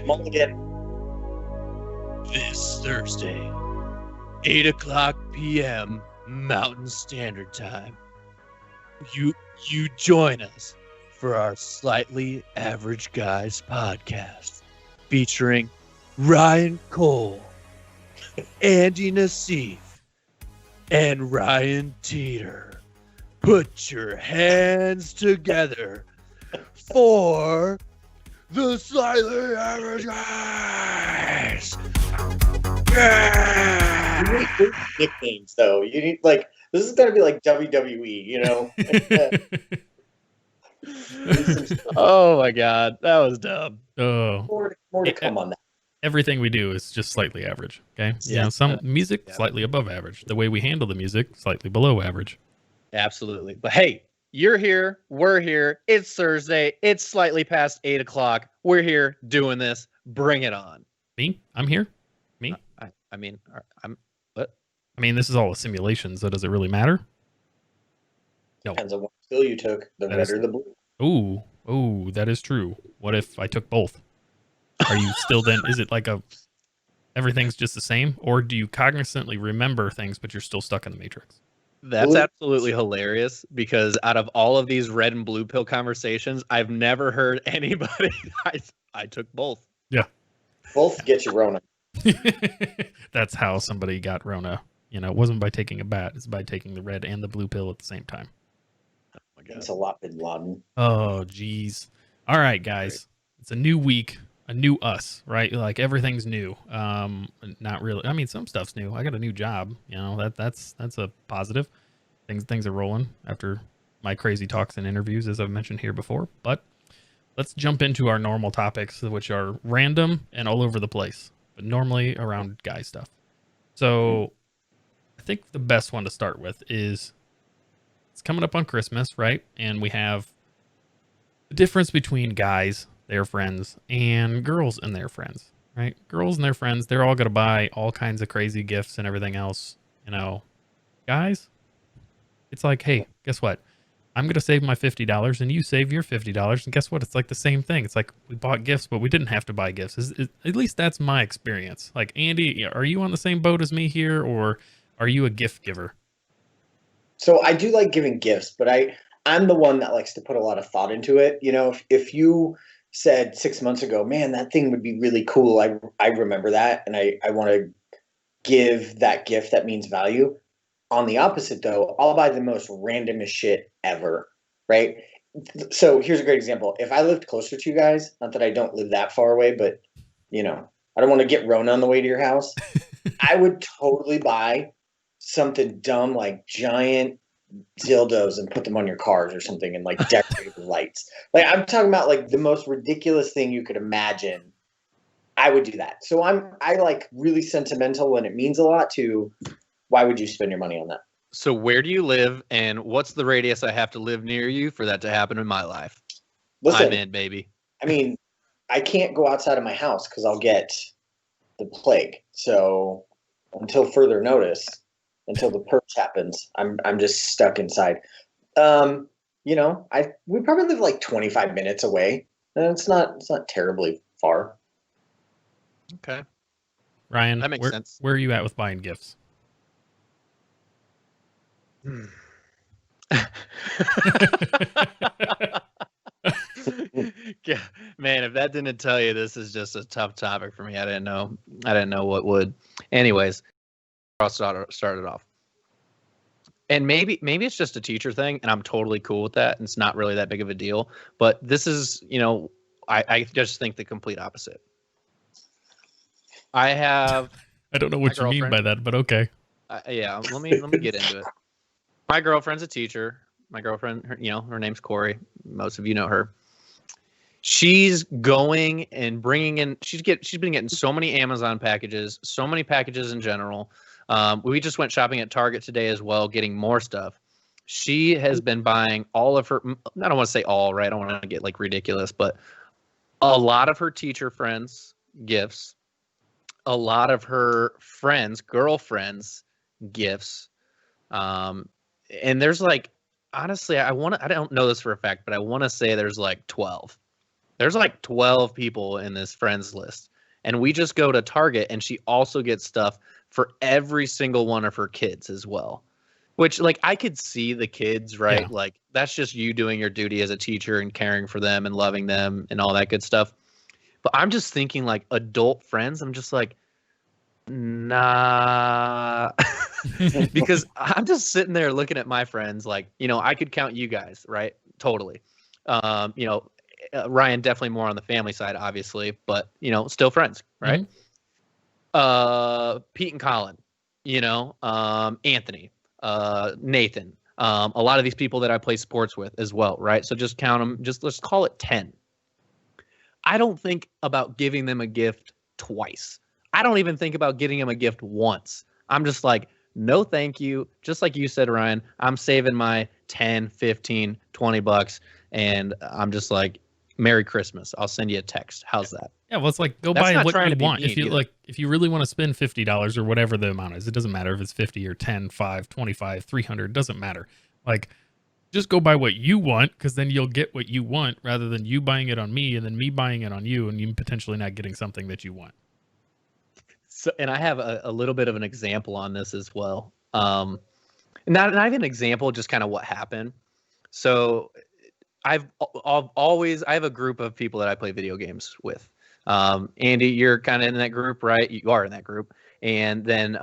Mulligan. This Thursday, 8 o'clock p.m. Mountain Standard Time. You join us for our Slightly Average Guys podcast, featuring Ryan Cole, Andy Nassif, and Ryan Teeter. Put your hands together for the Slightly Average Guys. Yeah! You need nicknames, though. You need, like, this is going to be like WWE, you know? Oh my God, that was dumb. Oh, More to come on that. everything we do is just slightly average. Okay, Yeah. some music slightly above average. The way we handle the music slightly below average. Absolutely. But hey, you're here. We're here. It's Thursday. It's slightly past 8 o'clock. We're here doing this. Bring it on. Me, I'm here. Me. I mean, I mean, this is all a simulation, so does it really matter? No. Depends on what skill you took, the red or the blue. Ooh, that is true. What if I took both? Are you still then? Is it like everything's just the same, or do you cognizantly remember things, but you're still stuck in the matrix? that's absolutely hilarious because out of all of these red and blue pill conversations, I've never heard anybody. I took both. Yeah. Both get you Rona. That's how somebody got Rona. You know, it wasn't by taking a bat; it's by taking the red and the blue pill at the same time. Oh my God. It's a lot bin Laden. Oh, geez. All right, guys. It's a new week, a new us, right? Like everything's new. Not really. I mean, some stuff's new. I got a new job. You know, that's a positive. Things are rolling after my crazy talks and interviews, as I've mentioned here before. But let's jump into our normal topics, which are random and all over the place, but normally around guy stuff. So I think the best one to start with is it's coming up on Christmas, right? And we have the difference between guys, their friends, and girls and their friends, right? Girls and their friends, they're all going to buy all kinds of crazy gifts and everything else. You know, guys, it's like, hey, guess what? I'm going to save my $50 and you save your $50. And guess what? It's like the same thing. It's like we bought gifts, but we didn't have to buy gifts. At least that's my experience. Like, Andy, are you on the same boat as me here, or are you a gift giver? So I do like giving gifts, but I'm the one that likes to put a lot of thought into it. You know, if you said 6 months ago, man, that thing would be really cool, I remember that, and I want to give that gift that means value. On the opposite, though, I'll buy the most randomest shit ever, right? So here's a great example. If I lived closer to you guys, not that I don't live that far away, but, you know, I don't want to get Rona on the way to your house. I would totally buy something dumb like giant dildos and put them on your cars or something and like decorate with lights. Like, I'm talking about like the most ridiculous thing you could imagine. I would do that. So I like really sentimental when it means a lot to. Why would you spend your money on that? So where do you live, and what's the radius I have to live near you for that to happen in my life? Listen, I'm in, baby. I mean, I can't go outside of my house because I'll get the plague. So until further notice, until the purge happens, I'm just stuck inside. You know, we probably live like 25 minutes away, and it's not terribly far. Okay. Ryan, That makes sense. Where are you at with buying gifts? Yeah, man, if that didn't tell you, this is just a tough topic for me. I didn't know what would. Anyways, I'll start it off. And maybe it's just a teacher thing, and I'm totally cool with that, and it's not really that big of a deal. But this is, you know, I just think the complete opposite. I don't know what you mean by that, but okay. Yeah, let me get into it. My girlfriend's a teacher. My girlfriend, her name's Corey. Most of you know her. She's going and bringing in. She's been getting so many Amazon packages, so many packages in general. We just went shopping at Target today as well, getting more stuff. She has been buying all of her. I don't want to say all, right? I don't want to get like ridiculous, but a lot of her teacher friends gifts, a lot of her girlfriends gifts. And there's like, honestly, I don't know this for a fact, but I want to say there's like 12 There's like 12 people in this friends list. And we just go to Target, and she also gets stuff for every single one of her kids as well. Which, like, I could see the kids, right? Yeah. Like, that's just you doing your duty as a teacher and caring for them and loving them and all that good stuff. But I'm just thinking, like, adult friends, I'm just like, nah. Because I'm just sitting there looking at my friends like, you know, I could count you guys, right? Totally. You know, Ryan definitely more on the family side, obviously, but, you know, still friends, right? Pete and Colin, you know, Anthony, Nathan, a lot of these people that I play sports with as well, right? So just count them, just let's call it 10. I don't think about giving them a gift twice. I don't even think about getting them a gift once. I'm just like, no, thank you. Just like you said, Ryan, I'm saving my 10, 15, 20 bucks. And I'm just like, Merry Christmas. I'll send you a text. How's that? Yeah, well, it's like go That's buy not what trying you to be want. mean If you either. like, if you really want to spend $50 or whatever the amount is, it doesn't matter if it's 50 or 10, 5, 25, 300. It doesn't matter. Like, just go buy what you want, because then you'll get what you want rather than you buying it on me and then me buying it on you and you potentially not getting something that you want. So, and I have a little bit of an example on this as well. Not even an example, just kind of what happened. So I've always, I have a group of people that I play video games with. Andy, you're kind of in that group, right? You are in that group. And then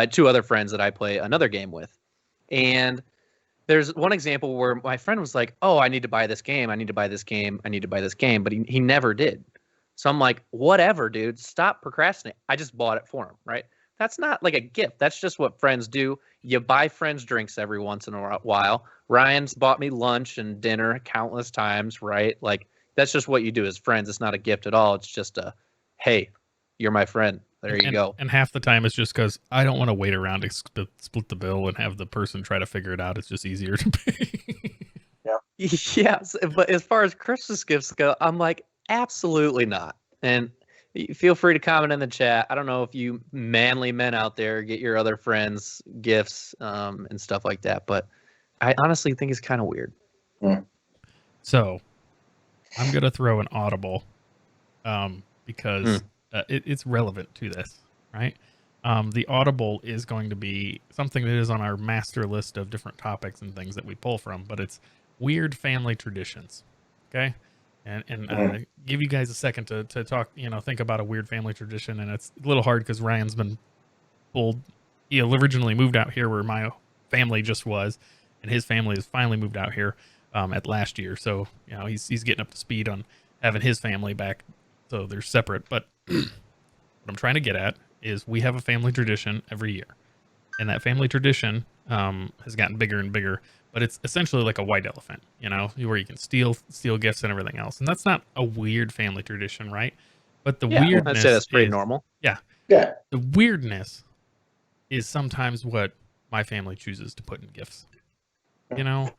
two other friends that I play another game with. And there's one example where my friend was like, oh, I need to buy this game. I need to buy this game. I need to buy this game. But he never did. So I'm like, whatever, dude, stop procrastinating. I just bought it for him, right? That's not like a gift. That's just what friends do. You buy friends drinks every once in a while. Ryan's bought me lunch and dinner countless times, right? Like, that's just what you do as friends. It's not a gift at all. It's just a, hey, you're my friend. There you go. And half the time it's just because I don't want to wait around to split the bill and have the person try to figure it out. It's just easier to pay. Yes, but as far as Christmas gifts go, I'm like, absolutely not. And feel free to comment in the chat. I don't know if you manly men out there get your other friends gifts and stuff like that, but I honestly think it's kind of weird. So I'm going to throw an audible because it's relevant to this, right? The audible is going to be something that is on our master list of different topics and things that we pull from, but it's weird family traditions. Okay. And give you guys a second to talk, you know, think about a weird family tradition. And it's a little hard because Ryan's been pulled. He originally moved out here where my family just was, and his family has finally moved out here at last year. So, you know, he's getting up to speed on having his family back. So they're separate. But what I'm trying to get at is we have a family tradition every year. And that family tradition has gotten bigger and bigger. But it's essentially like a white elephant, you know, where you can steal gifts and everything else. And that's not a weird family tradition, right? But the weirdness, I'd say that's pretty normal. Yeah. Yeah. The weirdness is sometimes what my family chooses to put in gifts. You know,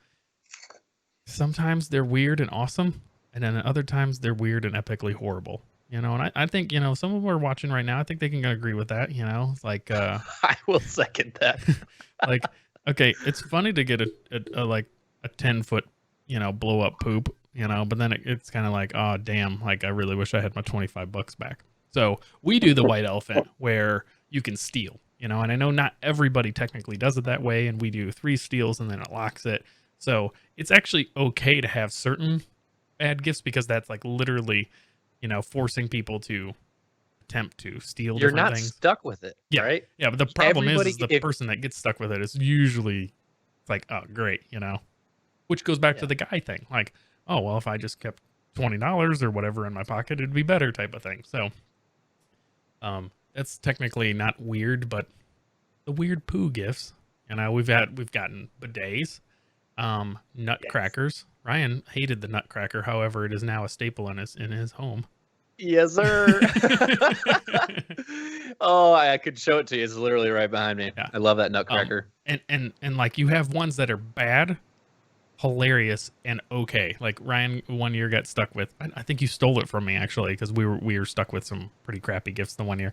sometimes they're weird and awesome, and then other times they're weird and epically horrible. You know, and I think, you know, some of them are watching right now. I think they can agree with that. You know, it's like I will second that. like, okay, it's funny to get a like a 10-foot, you know, blow up poop, you know, but then it's kind of like, oh damn, like I really wish I had my $25 back. So we do the white elephant where you can steal, you know, and I know not everybody technically does it that way, and we do 3 steals and then it locks it. So it's actually okay to have certain bad gifts because that's like literally, you know, forcing people to attempt to steal. You're different not things. stuck with it, Yeah. right? Yeah, but the problem is Everybody- the person that gets stuck with it is usually like, oh, great, you know, which goes back to the guy thing. Like, oh, well, if I just kept $20 or whatever in my pocket, it'd be better type of thing. So that's technically not weird, but the weird poo gifts, you know, we've gotten bidets, nutcrackers. Ryan hated the nutcracker. However, it is now a staple in his home. Yes, sir. Oh, I could show it to you. It's literally right behind me. Yeah. I love that nutcracker. And like you have ones that are bad, hilarious, and okay. Like Ryan one year got stuck with, I think you stole it from me actually, because we were stuck with some pretty crappy gifts the one year.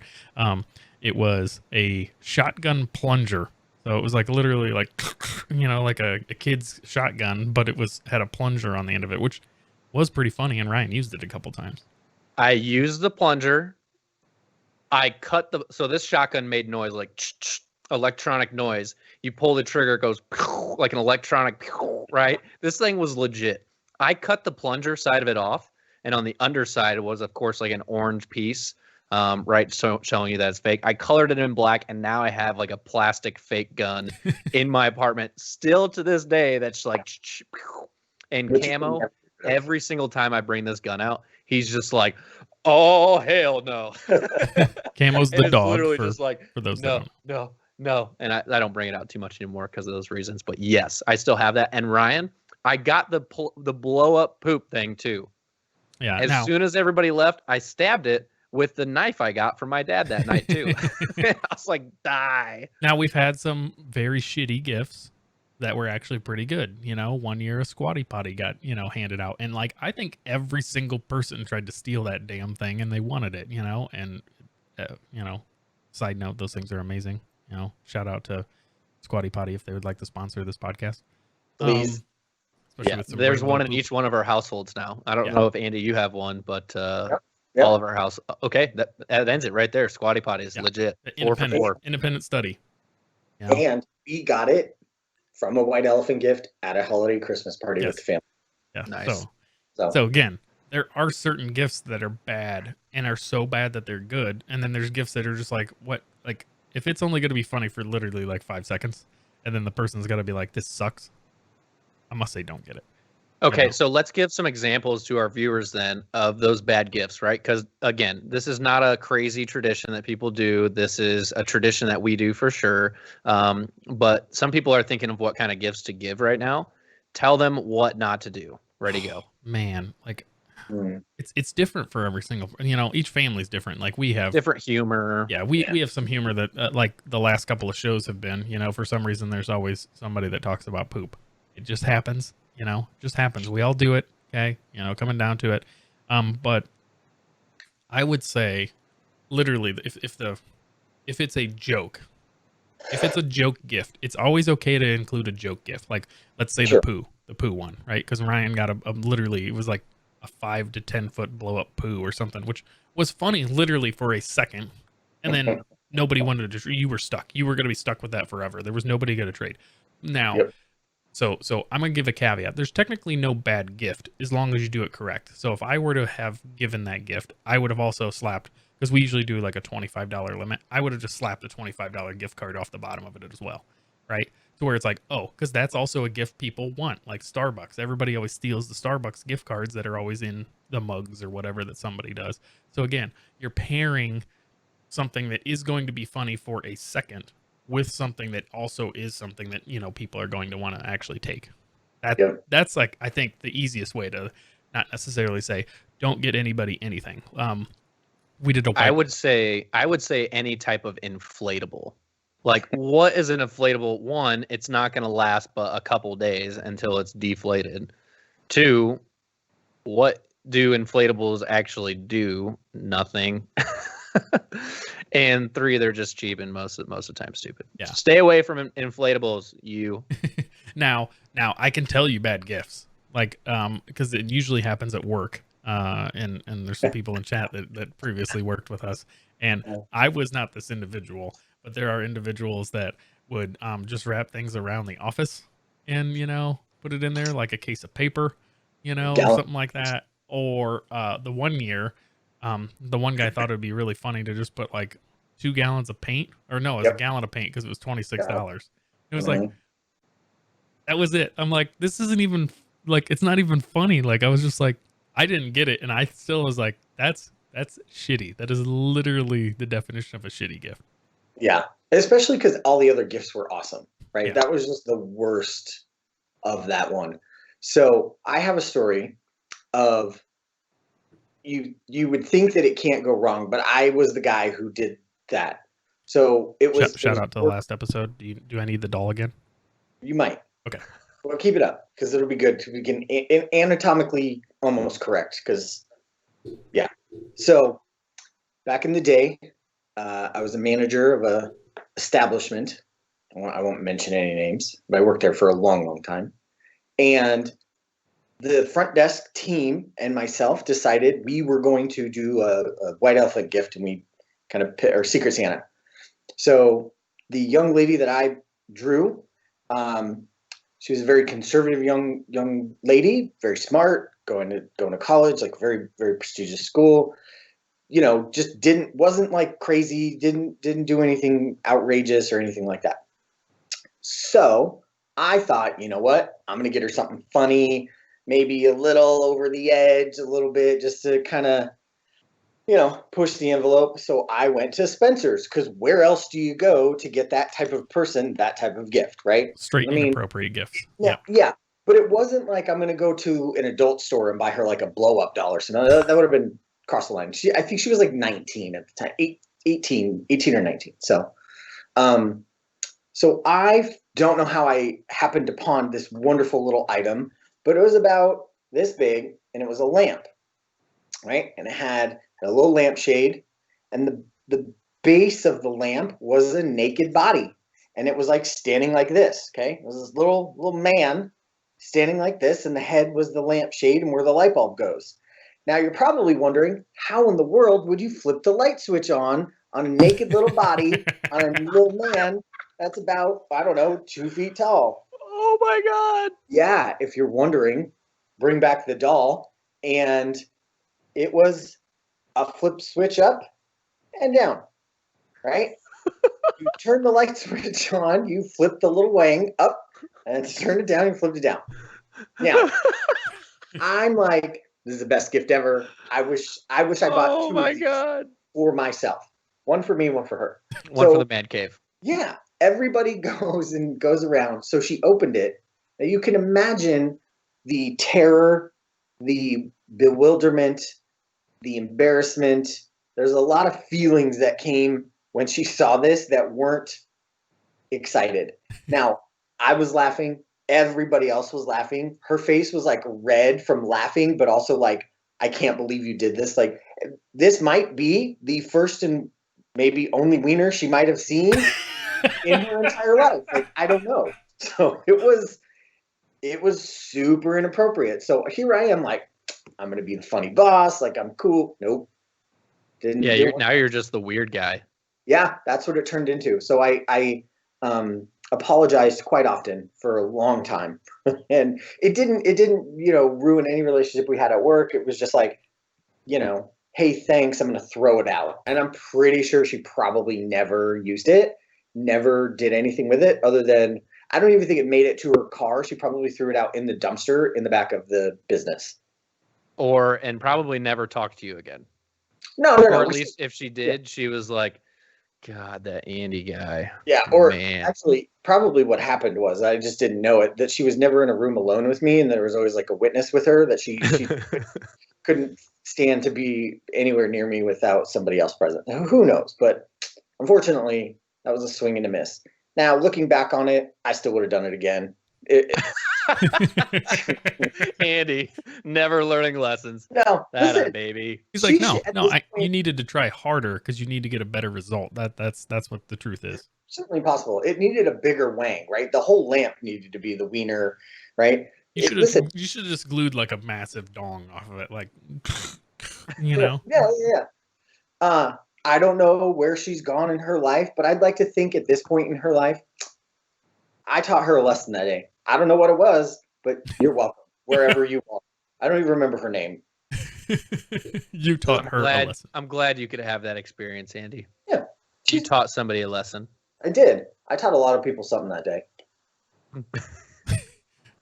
It was a shotgun plunger. So it was like literally like, you know, like a kid's shotgun, but it had a plunger on the end of it, which was pretty funny, and Ryan used it a couple times. I used the plunger. I cut so this shotgun made noise like electronic noise. You pull the trigger, it goes like an electronic, right? This thing was legit. I cut the plunger side of it off, and on the underside was, of course, like an orange piece, right? So showing you that it's fake. I colored it in black, and now I have like a plastic fake gun in my apartment. Still to this day, that's like, and Camo. Every single time I bring this gun out, he's just like, "Oh hell no!" Camo's the dog. Literally just like, for those no, that no. And I don't bring it out too much anymore because of those reasons. But yes, I still have that. And Ryan, I got the blow up poop thing too. Yeah. As soon as everybody left, I stabbed it with the knife I got from my dad that night too. I was like, die. Now we've had some very shitty gifts that were actually pretty good. You know, one year a Squatty Potty got, handed out. And like, I think every single person tried to steal that damn thing and they wanted it, and, side note, those things are amazing. Shout out to Squatty Potty if they would like to sponsor this podcast. Please. Yeah, there's one in each one of our households now. I don't know if Andy, you have one, but all of our house. Okay. That ends it right there. Squatty Potty is legit. 4 for 4. Independent study. And we got it from a white elephant gift at a holiday Christmas party with the family. Yeah. Nice. So again, there are certain gifts that are bad and are so bad that they're good. And then there's gifts that are just like, what? Like, if it's only going to be funny for literally like 5 seconds, and then the person's got to be like, this sucks, I must say don't get it. Okay, so let's give some examples to our viewers then of those bad gifts, right? Because again, this is not a crazy tradition that people do. This is a tradition that we do for sure. But some people are thinking of what kind of gifts to give right now. Tell them what not to do. Ready, go. Man, like it's different for every single. Each family's different. Like we have different humor. Yeah, we have some humor that like the last couple of shows have been. For some reason, there's always somebody that talks about poop. It just happens. Just happens. We all do it. Okay. Coming down to it. But I would say literally if it's a joke, if it's a joke gift, it's always okay to include a joke gift. Like let's say the poo one, right? Because Ryan got a literally, it was like a 5 to 10 foot blow up poo or something, which was funny literally for a second. And then nobody wanted to, you were stuck. You were going to be stuck with that forever. There was nobody going to trade. Now, So I'm going to give a caveat. There's technically no bad gift as long as you do it correct. So if I were to have given that gift, I would have also slapped, because we usually do like a $25 limit. I would have just slapped a $25 gift card off the bottom of it as well, right? To where it's like, oh, because that's also a gift people want, like Starbucks. Everybody always steals the Starbucks gift cards that are always in the mugs or whatever that somebody does. So again, you're pairing something that is going to be funny for a second with something that also is something that people are going to want to actually take. That's like, I think, the easiest way to not necessarily say don't get anybody anything. We did a I would say any type of inflatable. Like, what is an inflatable? One, it's not going to last but a couple days until it's deflated. 2, what do inflatables actually do? Nothing. And 3, they're just cheap and most of the time stupid. Yeah. Stay away from inflatables, you. Now I can tell you bad gifts, like because it usually happens at work. And there's some people in chat that previously worked with us, and I was not this individual, but there are individuals that would just wrap things around the office and put it in there like a case of paper, or something like that. Or the one year. The one guy thought it'd be really funny to just put like 2 gallons of paint, or no, it was a gallon of paint because it was $26. It was like, that was it. I'm like, this isn't even like, it's not even funny. Like, I was just like, I didn't get it. And I still was like, that's shitty. That is literally the definition of a shitty gift. Yeah. Especially because all the other gifts were awesome, right? Yeah. That was just the worst of that one. So I have a story of, you would think that it can't go wrong, but I was the guy who did that. So it was shout out to the last episode. Do I need the doll again? You might. Okay. Well, keep it up because it'll be good to begin anatomically almost correct. Because so back in the day, I was a manager of a establishment. I won't mention any names, but I worked there for a long, long time. And the front desk team and myself decided we were going to do a white elephant gift, and we kind of or Secret Santa. So the young lady that I drew, she was a very conservative young lady, very smart, going to college, like very very prestigious school. You know, just wasn't like crazy, didn't do anything outrageous or anything like that. So I thought, you know what, I'm gonna get her something funny, maybe a little over the edge, a little bit, just to kind of, you know, push the envelope. So I went to Spencer's, because where else do you go to get that type of person, that type of gift, right? Straight inappropriate gifts. Yeah, yeah. But it wasn't like I'm going to go to an adult store and buy her like a blow up doll or something. That would have been cross the line. I think she was like 19 at the time, 18 or 19. So, so I don't know how I happened upon this wonderful little item, but it was about this big, and it was a lamp, right? And it had a little lampshade, and the base of the lamp was a naked body, and it was like standing like this. Okay, it was this little man standing like this, and the head was the lampshade and where the light bulb goes. Now you're probably wondering, how in the world would you flip the light switch on a naked little body on a little man that's about, I don't know, 2 feet tall? Oh my God! Yeah, if you're wondering, bring back the doll, and it was a flip switch up and down, right? You turn the light switch on, you flip the little wang up, and turn it down, and flip it down. Now, I'm like, this is the best gift ever. I wish I bought 2 of these for myself. One for me, one for her. One for the man cave. Yeah, everybody goes around. So she opened it. Now you can imagine the terror, the bewilderment, the embarrassment. There's a lot of feelings that came when she saw this that weren't excited. Now, I was laughing. Everybody else was laughing. Her face was like red from laughing, but also like, I can't believe you did this. Like, this might be the first and maybe only wiener she might have seen in her entire life. Like, I don't know. So it was super inappropriate. So here I am, like, I'm gonna be the funny boss. Like, I'm cool. Nope. Didn't. Yeah, now you're just the weird guy. Yeah, that's what it turned into. So I apologized quite often for a long time, and it didn't ruin any relationship we had at work. It was just like, hey, thanks, I'm gonna throw it out. And I'm pretty sure she probably never used it, never did anything with it, other than, I don't even think it made it to her car. She probably threw it out in the dumpster in the back of the business. And probably never talked to you again. No. Or at least if she did, she was like, God, that Andy guy. Yeah, or actually, probably what happened was, I just didn't know it, that she was never in a room alone with me, and there was always like a witness with her, that she couldn't stand to be anywhere near me without somebody else present. Who knows? But unfortunately, that was a swing and a miss. Now, looking back on it, I still would have done it again. Andy, never learning lessons. No, listen, baby. He's like, you needed to try harder because you need to get a better result. That's what the truth is. Certainly possible. It needed a bigger wang, right? The whole lamp needed to be the wiener, right? You should have just glued like a massive dong off of it, like, Yeah. I don't know where she's gone in her life, but I'd like to think at this point in her life, I taught her a lesson that day. I don't know what it was, but you're welcome, wherever you are. I don't even remember her name. You taught her a lesson. I'm glad you could have that experience, Andy. Yeah. You taught somebody a lesson. I did. I taught a lot of people something that day.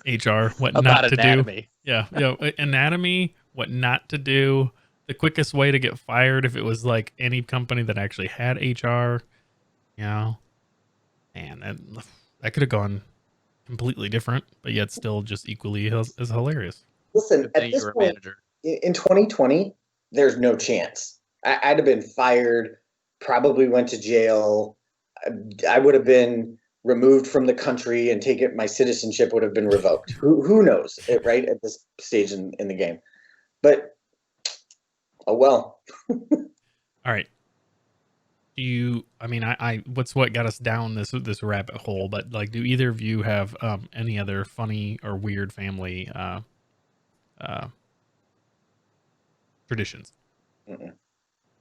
HR, what about not anatomy. To do. Yeah. Anatomy, what not to do. The quickest way to get fired if it was like any company that actually had HR. Man, that could have gone completely different, but yet still just equally as hilarious. Listen, at this point, in 2020, there's no chance. I'd have been fired, probably went to jail. I would have been removed from the country and my citizenship would have been revoked. Who knows, right, at this stage in the game. But, oh well. All right. What's what got us down this rabbit hole, but like, do either of you have any other funny or weird family uh, traditions? Mm-mm.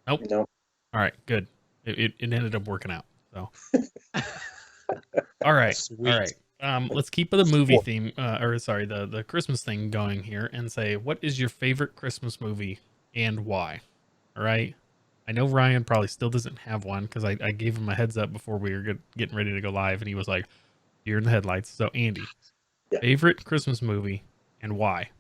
Nope. Nope. All right, good. It ended up working out. So, all right, Sweet. all right. Let's keep the movie theme, or sorry, the Christmas thing going here, and say, what is your favorite Christmas movie and why? All right. I know Ryan probably still doesn't have one because I gave him a heads up before we were getting ready to go live, and he was like, "You're in the headlights." So, Andy, Yeah. favorite Christmas movie and why?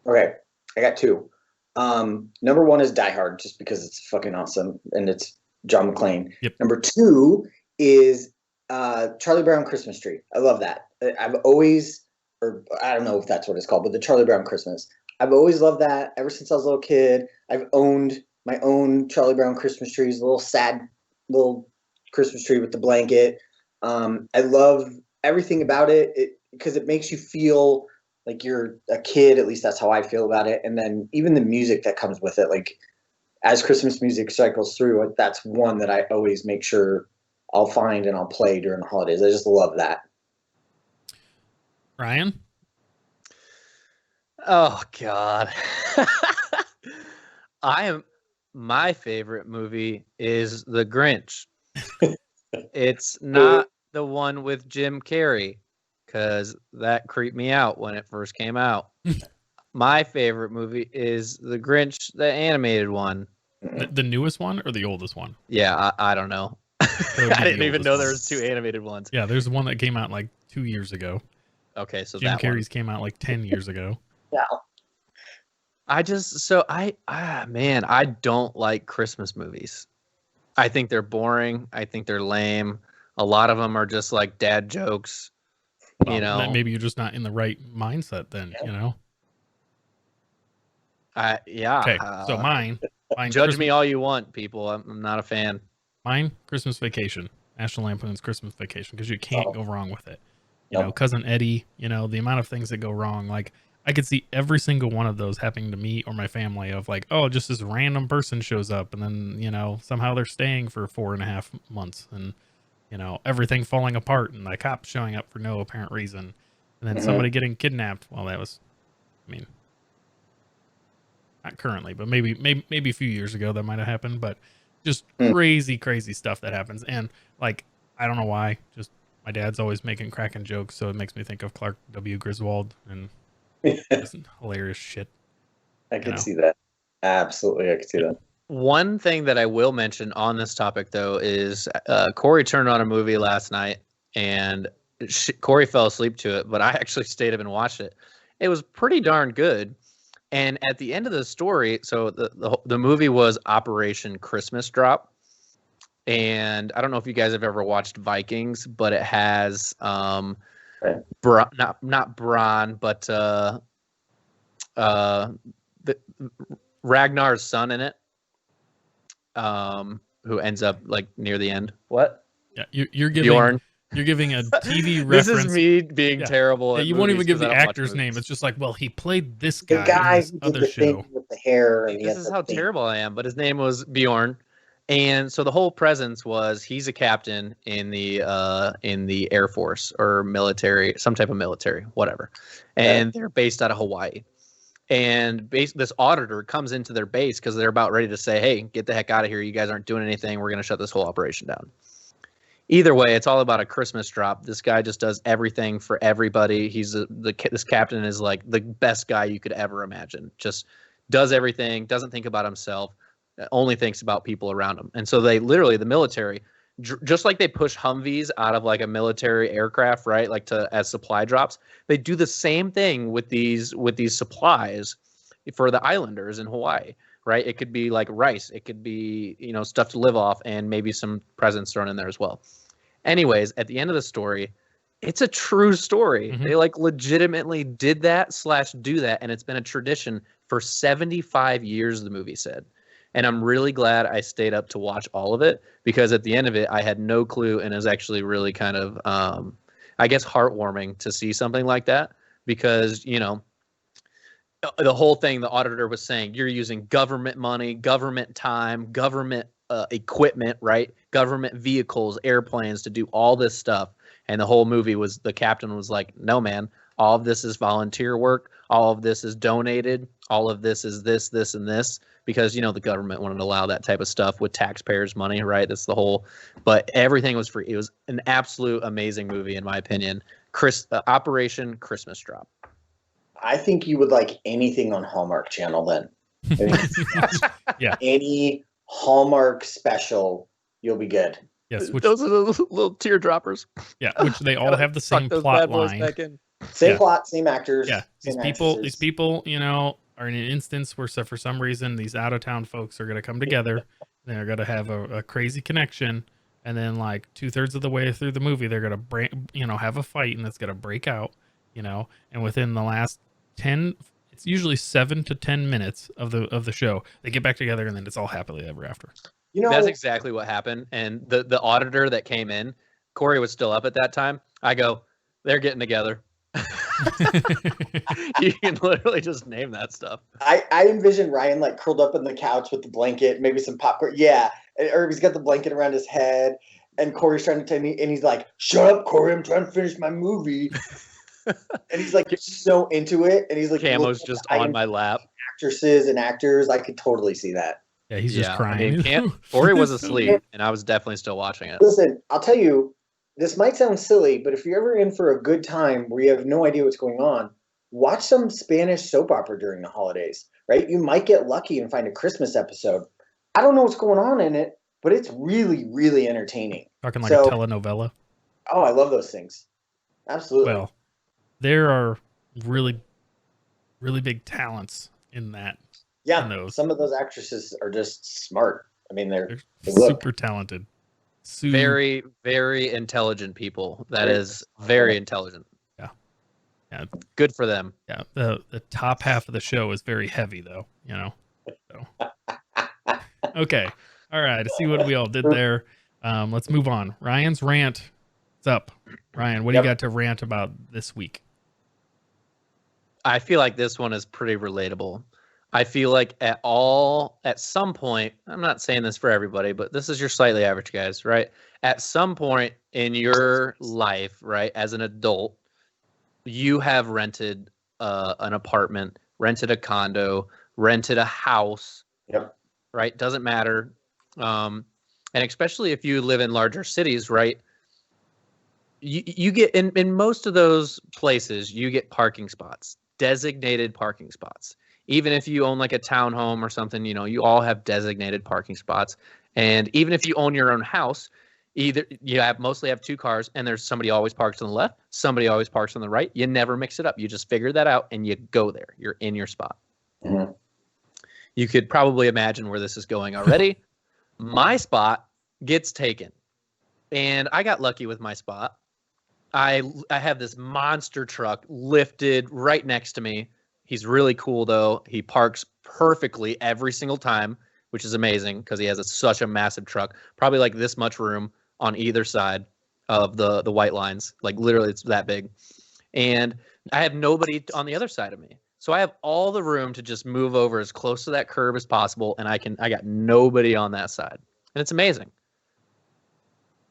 Okay, I got two. Number one is Die Hard, just because it's fucking awesome and it's John McClane. Yep. Number two is Charlie Brown Christmas Tree. I love that. I've always, or I don't know if that's what it's called, but the Charlie Brown Christmas. I've always loved that ever since I was a little kid. I've owned my own Charlie Brown Christmas trees, a little sad little Christmas tree with the blanket. I love everything about it because it makes you feel like you're a kid. At least that's how I feel about it. And then even the music that comes with it, like as Christmas music cycles through, that's one that I always make sure I'll find and I'll play during the holidays. I just love that. Ryan? Oh God. My favorite movie is The Grinch. It's not the one with Jim Carrey, because that creeped me out when it first came out. My favorite movie is The Grinch, the animated one. The newest one or the oldest one? Yeah, I don't know. I didn't even know there was two animated ones. Yeah, there's one that came out like 2 years ago. Okay, so Jim that Carrey's one. came out like 10 years ago. Yeah. I don't like Christmas movies. I think they're boring. I think they're lame. A lot of them are just like dad jokes. Well, you know, maybe you're just not in the right mindset then, you know? yeah. Okay, so mine Judge Christmas, me all you want, people. I'm not a fan. mine, Christmas Vacation. National Lampoon's Christmas Vacation, because you can't go wrong with it. You know, Cousin Eddie, you know, the amount of things that go wrong. Like, I could see every single one of those happening to me or my family of like, oh, just this random person shows up and then, you know, somehow they're staying for 4.5 months and, you know, everything falling apart and the cops showing up for no apparent reason. And then somebody getting kidnapped. Well, that was, I mean, not currently, but maybe a few years ago that might have happened, but just crazy stuff that happens. And like, I don't know why, just my dad's always making cracking jokes. So it makes me think of Clark W. Griswold and hilarious shit. I could see that. Absolutely, I could see that. One thing that I will mention on this topic, though, is Corey turned on a movie last night, and Corey fell asleep to it, but I actually stayed up and watched it. It was pretty darn good. And at the end of the story, so the movie was Operation Christmas Drop. And I don't know if you guys have ever watched Vikings, but it has not Bronn, but the Ragnar's son in it, who ends up like near the end. What? Yeah, you're giving Bjorn. You're giving a TV This reference. is me being terrible. Yeah, at you won't even movies give 'cause the I don't watch actor's name. movies. It's just like, well, he played this The guy guy in this who did other the thing show. with the hair. And This is how terrible I am. But his name was Bjorn, and so the whole presence was he's a captain in the Air Force or military, some type of military, whatever, and they're based out of Hawaii. And this auditor comes into their base because they're about ready to say, "Hey, get the heck out of here! You guys aren't doing anything. We're going to shut this whole operation down." Either way, it's all about a Christmas drop. This guy just does everything for everybody. This captain is like the best guy you could ever imagine. Just does everything, doesn't think about himself, only thinks about people around him. And so they literally, the military, just like they push Humvees out of like a military aircraft, right? Like as supply drops, they do the same thing with these supplies for the islanders in Hawaii, right? It could be like rice, it could be, you know, stuff to live off, and maybe some presents thrown in there as well. Anyways, at the end of the story, it's a true story. Mm-hmm. They like legitimately did that / do that, and it's been a tradition for 75 years, the movie said. And I'm really glad I stayed up to watch all of it, because at the end of it, I had no clue, and it was actually really kind of, I guess, heartwarming to see something like that, because, you know, the whole thing, the auditor was saying, you're using government money, government time, government equipment, right? Government vehicles, airplanes to do all this stuff. And the whole movie was, the captain was like, no, man, all of this is volunteer work. all of this is donated, all of this is this, and this, because, you know, the government wouldn't allow that type of stuff with taxpayers' money, right? That's the whole, but everything was free. It was an absolute amazing movie, in my opinion. Operation Christmas Drop. I think you would like anything on Hallmark Channel then. I mean, Yeah. any Hallmark special, you'll be good. Yes, which Those are the little teardroppers. yeah, which they all have the Suck same those plot bad boys line. back in. Same Yeah. plot, same actors. Yeah, same these actresses. people, you know, are in an instance where, so for some reason, these out of town folks are going to come together. They're going to have a crazy connection, and then like 2/3 of the way through the movie, they're going to have a fight, and it's going to break out, you know. And within the last 10, it's usually 7 to 10 minutes of the show, they get back together, and then it's all happily ever after. You know, That's exactly what happened. And the auditor that came in, Corey was still up at that time. I go, they're getting together. You can literally just name that stuff. I envision Ryan like curled up on the couch with the blanket, maybe some popcorn. Yeah, or he's got the blanket around his head, and Corey's trying to tell me, and he's like, "Shut up, Corey! I'm trying to finish my movie." And he's like so into it, and he's like, Camo's just on my lap. Actresses and actors, I could totally see that. Yeah, he's just I crying. mean, Corey was asleep, and I was definitely still watching it. Listen, I'll tell you, this might sound silly, but if you're ever in for a good time where you have no idea what's going on, watch some Spanish soap opera during the holidays, right? You might get lucky and find a Christmas episode. I don't know what's going on in it, but it's really, really entertaining. Talking like a telenovela. Oh, I love those things. Absolutely. Well, there are really, really big talents in that. Yeah, in those. Some of those actresses are just smart. I mean, they look super talented. Very, very intelligent people. That is very intelligent. Yeah. Good for them. Yeah. The top half of the show is very heavy, though, you know. So. Okay. All right. I see what we all did there. Let's move on. Ryan's rant is up. Ryan, what do you got to rant about this week? I feel like this one is pretty relatable. I feel like at some point, I'm not saying this for everybody, but this is your slightly average guys, right? At some point in your life, right, as an adult, you have rented an apartment, rented a condo, rented a house, right? Doesn't matter. And especially if you live in larger cities, right? You get in most of those places, you get parking spots, designated parking spots. Even if you own like a townhome or something, you know, you all have designated parking spots. And even if you own your own house, either you mostly have two cars, and there's somebody always parks on the left, somebody always parks on the right. You never mix it up. You just figure that out and you go there. You're in your spot. Mm-hmm. You could probably imagine where this is going already. My spot gets taken. And I got lucky with my spot. I have this monster truck lifted right next to me. He's really cool, though. He parks perfectly every single time, which is amazing because he has such a massive truck. Probably like this much room on either side of the white lines. Like literally, it's that big. And I have nobody on the other side of me. So I have all the room to just move over as close to that curb as possible. And I got nobody on that side. And it's amazing.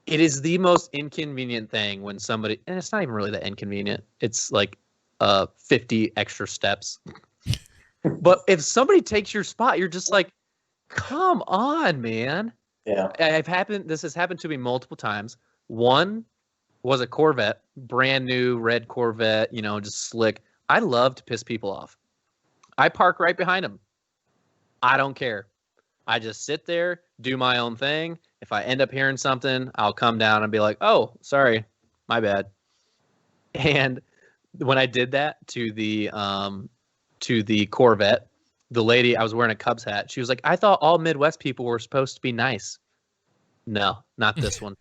It is the most inconvenient thing when somebody, and it's not even really that inconvenient. It's like 50 extra steps. But if somebody takes your spot, you're just like, come on, man. Yeah. This has happened to me multiple times. One was a Corvette, brand new red Corvette, you know, just slick. I love to piss people off. I park right behind them. I don't care. I just sit there, do my own thing. If I end up hearing something, I'll come down and be like, oh, sorry, my bad. And when I did that to the Corvette, the lady, I was wearing a Cubs hat. She was like, I thought all Midwest people were supposed to be nice. No, not this one.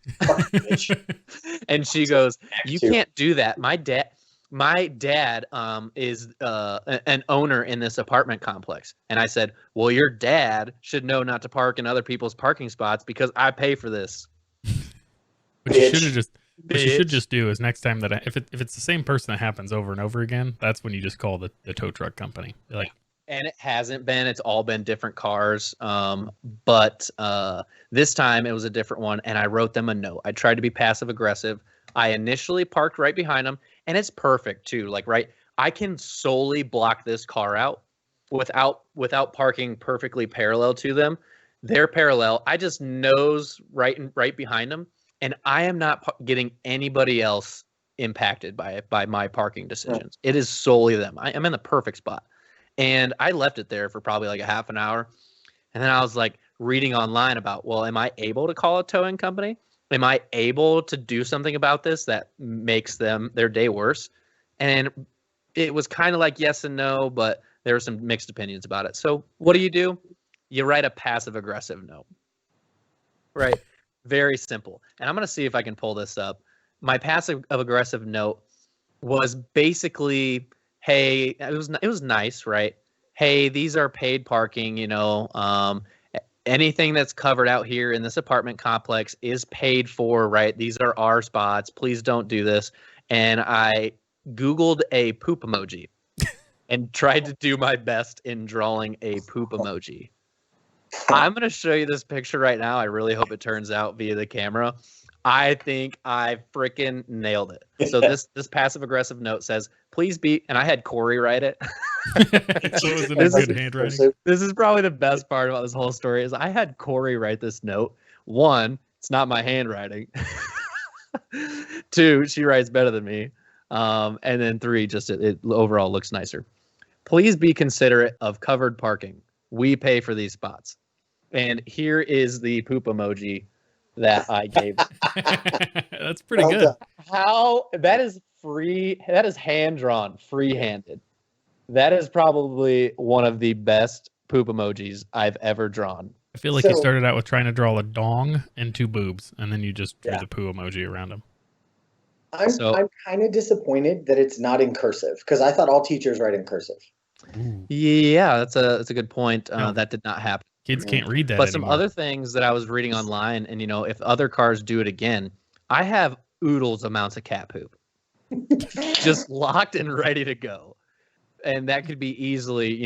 And she goes, you can't do that. My dad is an owner in this apartment complex. And I said, well, your dad should know not to park in other people's parking spots because I pay for this. What you should just do is next time that if it's the same person that happens over and over again, that's when you just call the tow truck company. You're like, and it hasn't been. It's all been different cars. But this time it was a different one, and I wrote them a note. I tried to be passive aggressive. I initially parked right behind them, and it's perfect too. Like right I can solely block this car out without parking perfectly parallel to them. They're parallel. I just nose right behind them, and I am not getting anybody else impacted by my parking decisions. It is solely them. I'm in the perfect spot. And I left it there for probably like a half an hour. And then I was like reading online about, well, am I able to call a towing company? Am I able to do something about this that makes their day worse? And it was kind of like yes and no, but there were some mixed opinions about it. So what do? You write a passive aggressive note. Right. Very simple. And I'm going to see if I can pull this up. My passive aggressive note was basically, hey, it was nice, right? Hey, these are paid parking, anything that's covered out here in this apartment complex is paid for, right? These are our spots. Please don't do this. And I Googled a poop emoji and tried to do my best in drawing a poop emoji. I'm going to show you this picture right now. I really hope it turns out via the camera. I think I freaking nailed it. So this passive aggressive note says, please be, and I had Corey write it. So it was in good handwriting. This is probably the best part about this whole story is I had Corey write this note. 1, it's not my handwriting. 2, she writes better than me. And then 3, just it overall looks nicer. Please be considerate of covered parking. We pay for these spots. And here is the poop emoji that I gave. That's pretty good. How that is free. That is hand drawn, free-handed. That is probably one of the best poop emojis I've ever drawn. I feel like you started out with trying to draw a dong and 2 boobs, and then you just drew the poo emoji around them. I'm kind of disappointed that it's not in cursive because I thought all teachers write in cursive. Ooh. Yeah, that's a good point. That did not happen. Kids can't read that. But some other things that I was reading online, and if other cars do it again, I have oodles amounts of cat poop, just locked and ready to go, and that could be easily,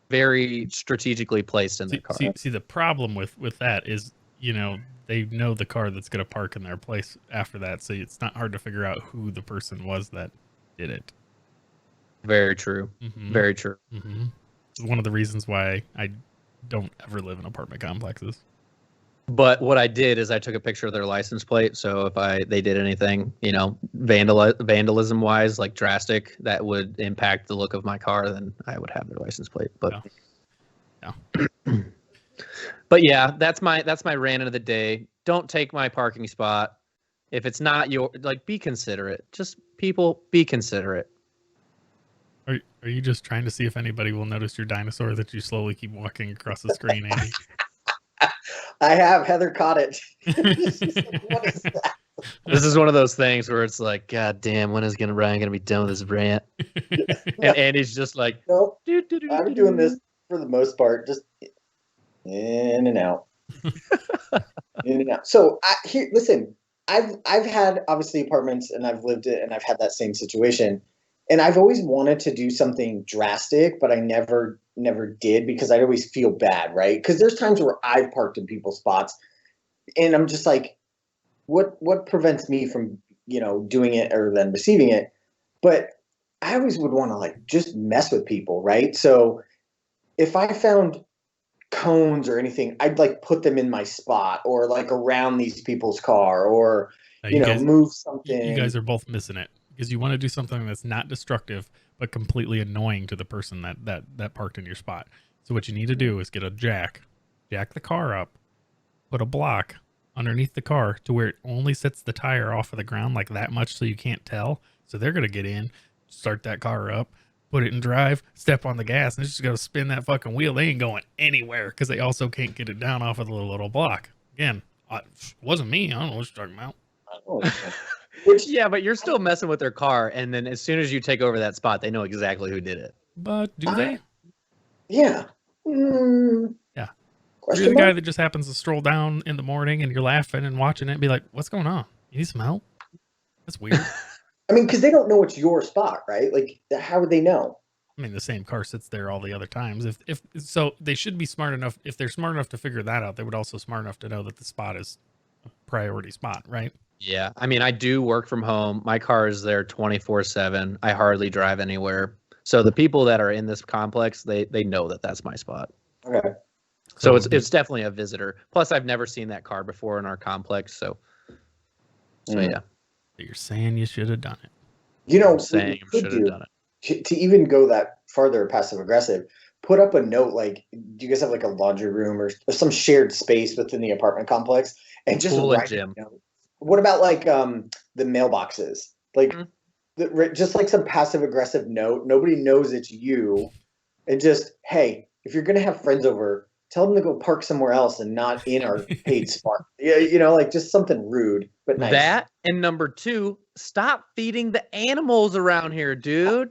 very strategically placed in the car. See, the problem with that is, they know the car that's going to park in their place after that, so it's not hard to figure out who the person was that did it. Very true. Mm-hmm. Very true. Mm-hmm. It's one of the reasons why I don't ever live in apartment complexes. But what I did is I took a picture of their license plate. So if they did anything, vandalism wise, like drastic, that would impact the look of my car, then I would have their license plate. But yeah. But yeah, that's my rant of the day. Don't take my parking spot. If it's not be considerate. Just people, be considerate. Are you just trying to see if anybody will notice your dinosaur that you slowly keep walking across the screen, Andy? I have. Heather caught it. What is that? This is one of those things where it's like, God damn, when is Ryan gonna be done with this rant? And Andy's just like, nope. I'm doing this for the most part, just in and out, in and out. So listen, I've had obviously apartments, and I've lived it, and I've had that same situation. And I've always wanted to do something drastic, but I never did because I always feel bad, right? Because there's times where I've parked in people's spots, and I'm just like, what prevents me from doing it or then receiving it? But I always would want to just mess with people, right? So if I found cones or anything, I'd put them in my spot or around these people's car or move something. You guys are both missing it. Because you want to do something that's not destructive, but completely annoying to the person that parked in your spot. So what you need to do is get a jack the car up, put a block underneath the car to where it only sets the tire off of the ground that much so you can't tell. So they're going to get in, start that car up, put it in drive, step on the gas, and it's just going to spin that fucking wheel. They ain't going anywhere because they also can't get it down off of the little block. Again, it wasn't me. I don't know what you're talking about. Yeah, but you're still messing with their car, and then as soon as you take over that spot, they know exactly who did it. But do they? Yeah. Yeah. You're the guy that just happens to stroll down in the morning, and you're laughing and watching it and be like, what's going on? You need some help? That's weird. I mean, because they don't know it's your spot, right? How would they know? I mean, the same car sits there all the other times. If so, they should be smart enough. If they're smart enough to figure that out, they would also smart enough to know that the spot is a priority spot, right? Yeah, I mean, I do work from home. My car is there 24/7. I hardly drive anywhere. So the people that are in this complex, they know that that's my spot. Okay. So So it's definitely a visitor. Plus, I've never seen that car before in our complex. So yeah, you're saying you should have done it. You know, I'm what saying you I could should have do done it. to even go that farther passive aggressive, put up a note like, do you guys have like a laundry room or some shared space within the apartment complex, and just Pool and write a gym. note. What about like the mailboxes? Like Mhm. just like some passive aggressive note. Nobody knows it's you, and just, hey, if you're gonna have friends over, tell them to go park somewhere else and not in our paid spot. Yeah, like just something rude but nice. That and number 2, stop feeding the animals around here, dude.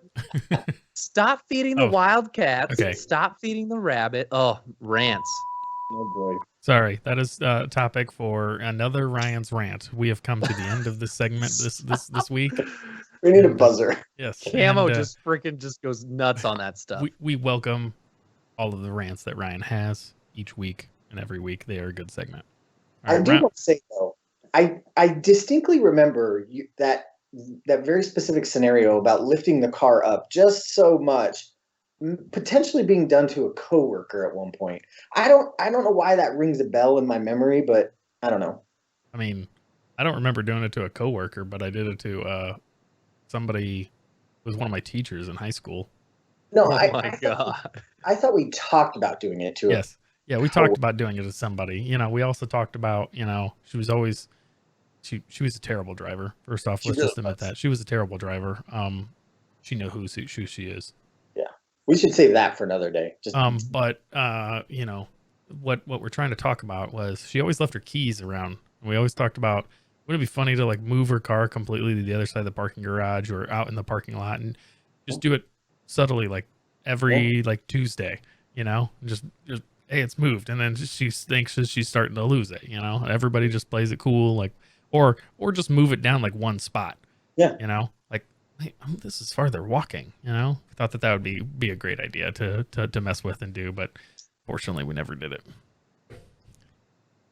Stop feeding the Oh, wildcats. okay. Stop feeding the rabbit. Oh, rants. Oh boy. Sorry, that is a topic for another Ryan's rant. We have come to the end of this segment this week. We need a And, buzzer. yes, Camo and just freaking just goes nuts on that stuff. we welcome all of the rants that Ryan has each week, and every week they are a good segment. All I right, do want to say though, I distinctly remember that very specific scenario about lifting the car up just so much, potentially being done to a coworker at one point. I don't know why that rings a bell in my memory, but I don't know. I mean, I don't remember doing it to a coworker, but I did it to somebody who was one of my teachers in high school. No, Oh I my I thought god. I thought we talked about doing it to a Yes. Yeah, we talked about doing it to somebody. We also talked about, she was always she was a terrible driver. First off, she let's really just admit was. that. She was a terrible driver. She knew who she is. Yeah, we should save that for another day. Just But what we're trying to talk about was she always left her keys around. We always talked about wouldn't it be funny to like move her car completely to the other side of the parking garage or out in the parking lot and just do it subtly, like every like Tuesday, just hey, it's moved, and then she thinks that she's starting to lose it. Everybody just plays it cool, like or just move it down like one spot. Yeah. Like hey, this is farther walking. We thought that would be a great idea to mess with and do, but fortunately we never did it.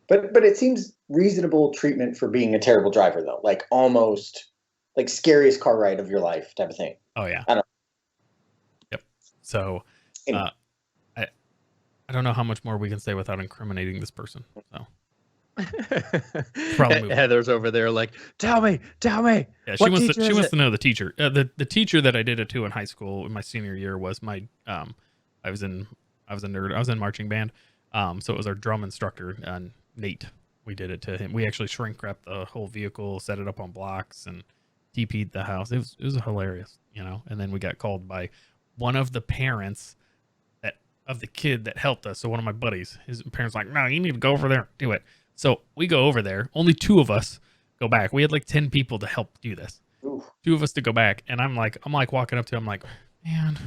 But it seems reasonable treatment for being a terrible driver though. Like almost like scariest car ride of your life type of thing. Oh yeah. I don't Yep. So Anyway. I don't know how much more we can say without incriminating this person. So probably move on. Heather's over there like, tell me. Yeah, What she teacher is wants it? to know the teacher. The teacher that I did it to in high school in my senior year was my I was a nerd. I was in marching band. So it was our drum instructor, Nate. We did it to him. We actually shrink wrapped the whole vehicle, set it up on blocks, and TP'd the house. It was hilarious, And then we got called by one of the parents of the kid that helped us. So one of my buddies, his parents were like, no, you need to go over there, do it. So we go over there. Only 2 of us go back. We had like 10 people to help do this. Oof. 2 of us to go back, and I'm like walking up to him, like, man,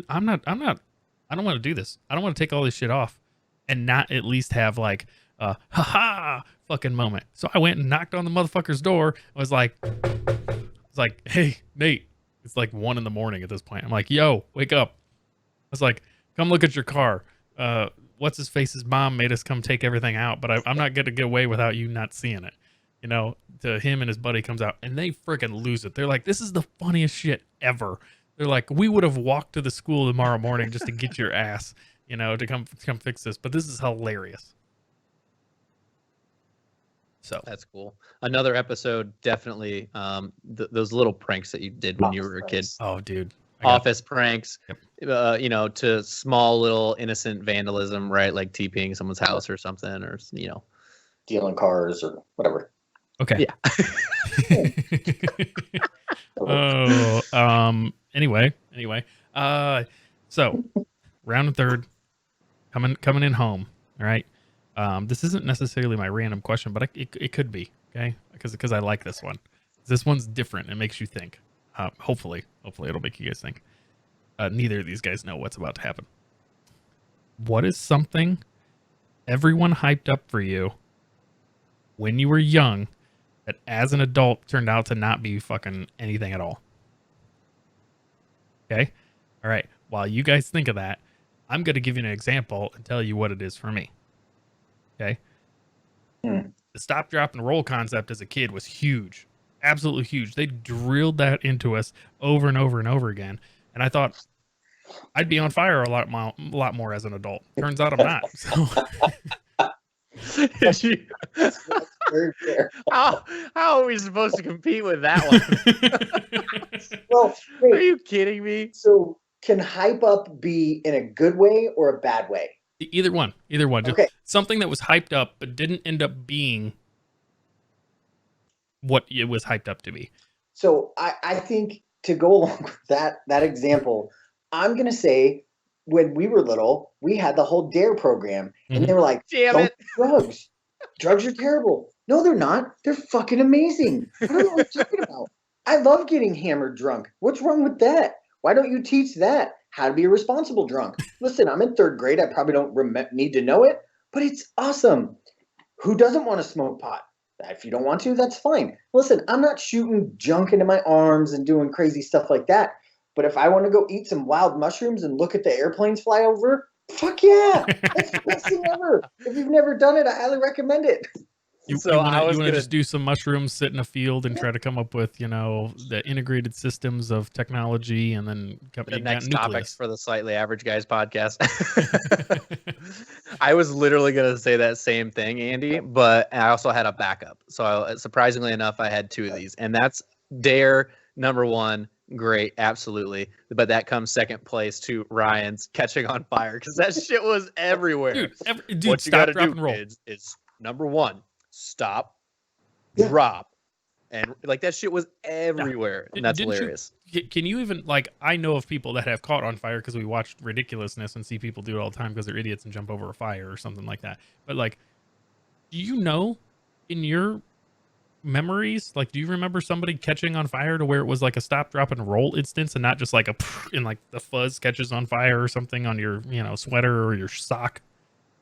I don't want to do this. I don't want to take all this shit off and not at least have like a ha fucking moment. So I went and knocked on the motherfucker's door. I was like, hey, Nate. It's like 1 a.m. at this point. I'm like, yo, wake up. I was like, come look at your car. What's his face's mom made us come take everything out, but I'm not going to get away without you not seeing it. To him and his buddy comes out, and they freaking lose it. They're like, this is the funniest shit ever. They're like, we would have walked to the school tomorrow morning just to get your ass, to come fix this. But this is hilarious. So That's cool. Another episode, definitely. Those little pranks that you did when you were a kid. oh, dude, Office pranks, to small little innocent vandalism, right? Like TPing someone's house or something, or Stealing cars or whatever. Okay. Yeah. Anyway. So round third, coming in home. All right. This isn't necessarily my random question, but it could be, okay? Because I like this one. This one's different. It makes you think. Hopefully it'll make you guys think. Neither of these guys know what's about to happen. What is something everyone hyped up for you when you were young that as an adult turned out to not be fucking anything at all? Okay? All right. While you guys think of that, I'm going to give you an example and tell you what it is for me. Okay? The the stop, drop, and roll concept as a kid was huge, absolutely huge. They drilled that into us over and over and over again, and I thought I'd be on fire a lot more as an adult. Turns out I'm not. So That's very fair. how are we supposed to compete with that one? Well, Are wait, you kidding me? so can hype up be in a good way or a bad way? either one, just Okay. something that was hyped up but didn't end up being what it was hyped up to be. So I think to go along with that example, I'm gonna say when we were little, we had the whole DARE program, and they were like, Damn "Don't it. do drugs. Drugs are terrible." No, they're not. They're fucking amazing. I don't know what you're talking about. I love getting hammered drunk. What's wrong with that? Why don't you teach that? How to be a responsible drunk? Listen, I'm in 3rd grade. I probably don't need to know it, but it's awesome. Who doesn't want to smoke pot? If you don't want to, that's fine. Listen, I'm not shooting junk into my arms and doing crazy stuff like that. But if I want to go eat some wild mushrooms and look at the airplanes fly over, fuck yeah. That's the best thing ever. If you've never done it, I highly recommend it. You So want I was to gonna just do some mushrooms, sit in a field, and try to come up with, the integrated systems of technology, and then the you next got topics nucleus. for the Slightly Average Guys podcast. I was literally gonna say that same thing, Andy, but I also had a backup. So surprisingly enough, I had 2 of these, and that's Dare number 1. Great, absolutely. But that comes second place to Ryan's Catching on Fire, because that shit was everywhere. Dude, What you stop, gotta drop, do, and roll. kids, is number 1, stop, Yeah. drop, and like that shit was everywhere, and that's Didn't you- hilarious. Can you even, I know of people that have caught on fire because we watched Ridiculousness and see people do it all the time because they're idiots and jump over a fire or something like that. But do you know in your memories, do you remember somebody catching on fire to where it was like a stop, drop, and roll instance and not just like and the fuzz catches on fire or something on your, sweater or your sock?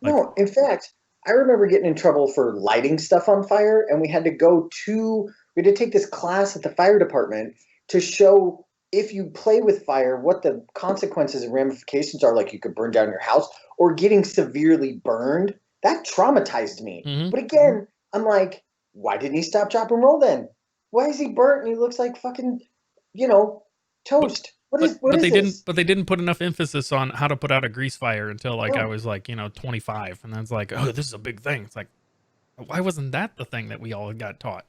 No, in fact, I remember getting in trouble for lighting stuff on fire, and we had to take this class at the fire department to show if you play with fire, what the consequences and ramifications are. Like you could burn down your house or getting severely burned. That traumatized me. Mhm. But again, I'm like, why didn't he stop, drop, and roll then? Why is he burnt and he looks like fucking, toast? What is this? But they didn't put enough emphasis on how to put out a grease fire until I was 25, and then it's like, oh, this is a big thing. It's like, why wasn't that the thing that we all got taught?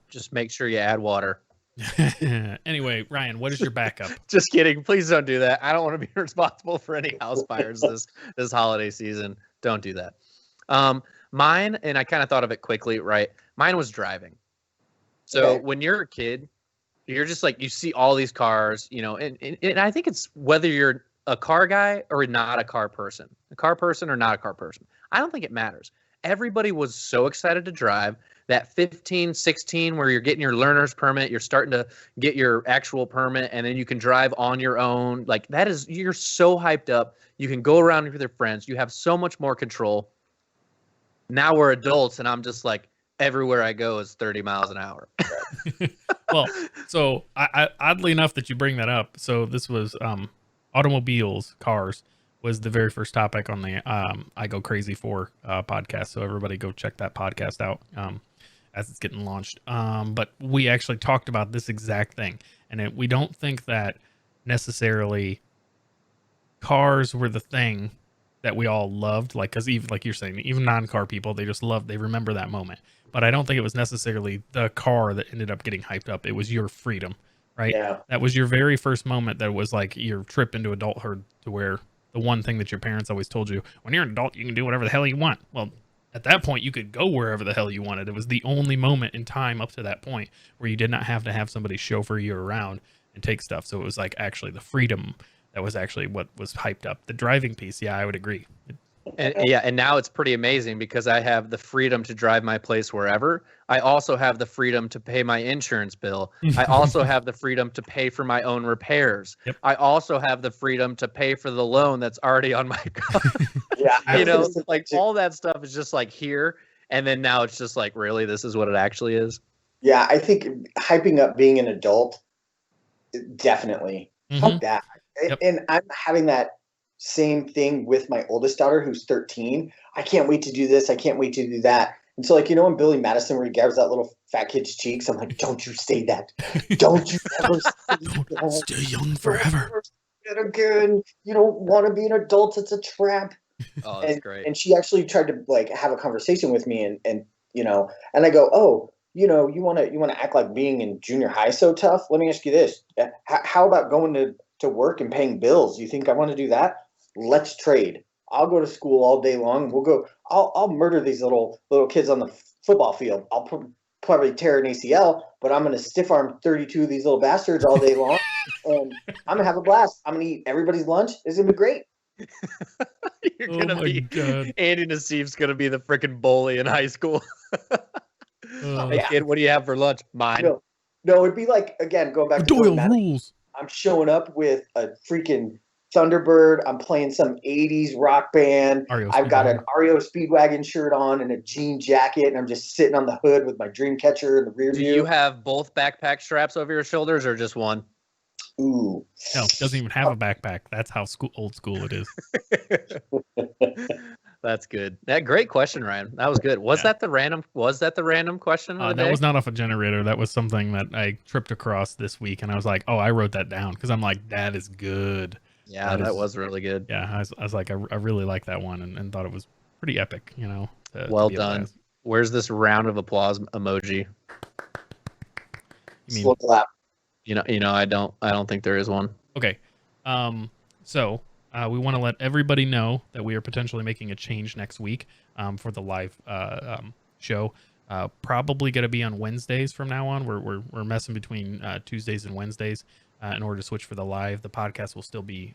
Just make sure you add water. Anyway, Ryan, what is your backup? Just kidding. Please don't do that. I don't want to be responsible for any house fires this holiday season. Don't do that. Mine, and I kind of thought of it quickly, right? Mine was driving. So when you're a kid, you're just you see all these cars, and I think it's whether you're a car guy or not a car person or not a car person. I don't think it matters. Everybody was so excited to drive. That 15, 16, where you're getting your learner's permit, you're starting to get your actual permit, and then you can drive on your own. You're so hyped up. You can go around with your friends. You have so much more control. Now we're adults, and I'm just everywhere I go is 30 miles an hour. Well, so I oddly enough that you bring that up. So this was automobiles, cars was the very first topic on the I Go Crazy For podcast. So everybody go check that podcast out as it's getting launched. But we actually talked about this exact thing. And we don't think that necessarily cars were the thing that we all loved. Because even like you're saying, even non-car people, they remember that moment. But I don't think it was necessarily the car that ended up getting hyped up. It was your freedom, right? Yeah. That was your very first moment that was your trip into adulthood, to where the one thing that your parents always told you, when you're an adult, you can do whatever the hell you want. Well, at that point, you could go wherever the hell you wanted. It was the only moment in time up to that point where you did not have to have somebody chauffeur you around and take stuff. So it was actually the freedom that was actually what was hyped up. The driving piece, yeah, I would agree. And now it's pretty amazing because I have the freedom to drive my place wherever. I also have the freedom to pay my insurance bill. I also have the freedom to pay for my own repairs. Yep. I also have the freedom to pay for the loan that's already on my car. Yeah. All that stuff is just here. And then now it's just really, this is what it actually is. Yeah, I think hyping up being an adult, definitely. Fuck that. Yep. And I'm having that same thing with my oldest daughter who's 13. I can't wait to do this. I can't wait to do that. And so, like, you know, when Billy Madison, where he grabs that little fat kid's cheeks, I'm like, don't you say that. Don't you ever say that. Stay young forever. Again, you don't want to be an adult. It's a trap. Oh, that's great. And she actually tried to like have a conversation with me, and you know, and I go, oh, you know, you want to act like being in junior high so tough? Let me ask you this: how about going to work and paying bills? You think I want to do that? Let's trade. I'll go to school all day long. We'll go. I'll murder these little kids on the football field. I'll probably tear an ACL, but I'm gonna stiff arm 32 of these little bastards all day long, and I'm gonna have a blast. I'm gonna eat everybody's lunch. It's gonna be great. You're gonna be God. Andy Nassif's gonna be the freaking bully in high school. Hey kid, what do you have for lunch? Mine. No, it'd be like, again, going back to Doyle rules. I'm showing up with a freaking Thunderbird. I'm playing some 80s rock band. I've got an REO Speedwagon shirt on and a jean jacket, and I'm just sitting on the hood with my dream catcher in the rear view. Do you have both backpack straps over your shoulders or just one? Ooh. No, it doesn't even have a backpack. That's how old school it is. That's good. That great question, Ryan. That was good. Was that the random question of the day? That was not off a generator. That was something that I tripped across this week, and I was like, oh, I wrote that down because I'm like, that is good. Yeah, that was really good. Yeah, I was like, I really like that one, and thought it was pretty epic. You know. Well done. Where's this round of applause emoji? You mean, slow clap. You know, I don't think there is one. Okay. So we want to let everybody know that we are potentially making a change next week for the live show. Probably going to be on Wednesdays from now on. We're messing between Tuesdays and Wednesdays in order to switch for the live. The podcast will still be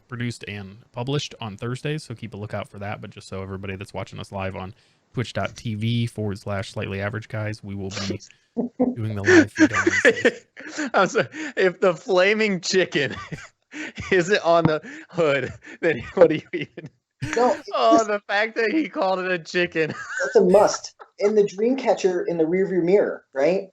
produced and published on Thursdays, so keep a lookout for that. But just so everybody that's watching us live on twitch.tv/slightly average guys, we will be doing the live feed on Wednesdays. I'm sorry. If the flaming chicken isn't on the hood, then what do you even? No. The fact that he called it a chicken. That's a must. And the dream catcher in the rearview mirror, right?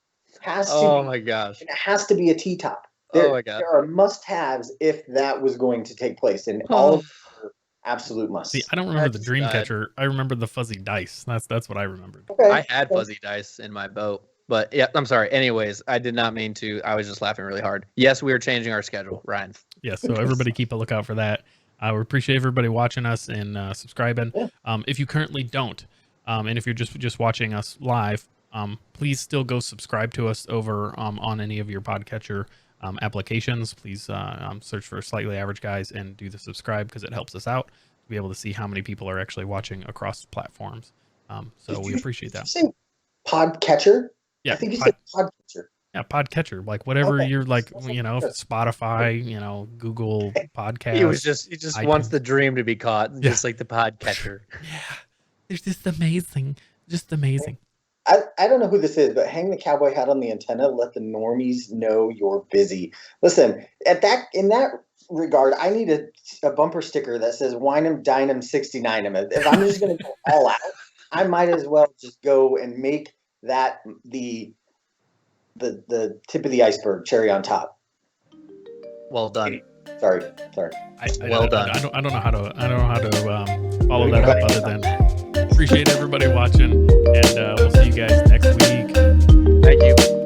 My gosh. It has to be a T-top. Oh my God. There are must-haves if that was going to take place, and all of them are absolute must. See, I don't remember the dream catcher. I remember the fuzzy dice. That's what I remembered. Okay. I had fuzzy dice in my boat. But yeah, I'm sorry. Anyways, I did not mean to. I was just laughing really hard. Yes, we are changing our schedule, Ryan. Yes, so everybody keep a lookout for that. We appreciate everybody watching us and subscribing. Yeah. If you currently don't, and if you're just watching us live, please still go subscribe to us over on any of your podcatcher applications. Please search for Slightly Average Guys and do the subscribe because it helps us out to be able to see how many people are actually watching across platforms. So we appreciate that. Did you say podcatcher? Yeah, I think you said podcatcher. Yeah, podcatcher, like whatever Okay. you're like, you know, Spotify, you know, Google Podcast. He just wants the dream to be caught, just like the podcatcher. Yeah, it's just amazing, I don't know who this is, but hang the cowboy hat on the antenna. Let the normies know you're busy. Listen, in that regard, I need a bumper sticker that says "Wine 'em, dine 'em, 69 'em." If I'm just going to go all out, I might as well just go and make that the tip of the iceberg, cherry on top. Well done. Sorry. Well done. I don't know how to follow that up other than appreciate everybody watching, and we'll see you guys next week. Thank you.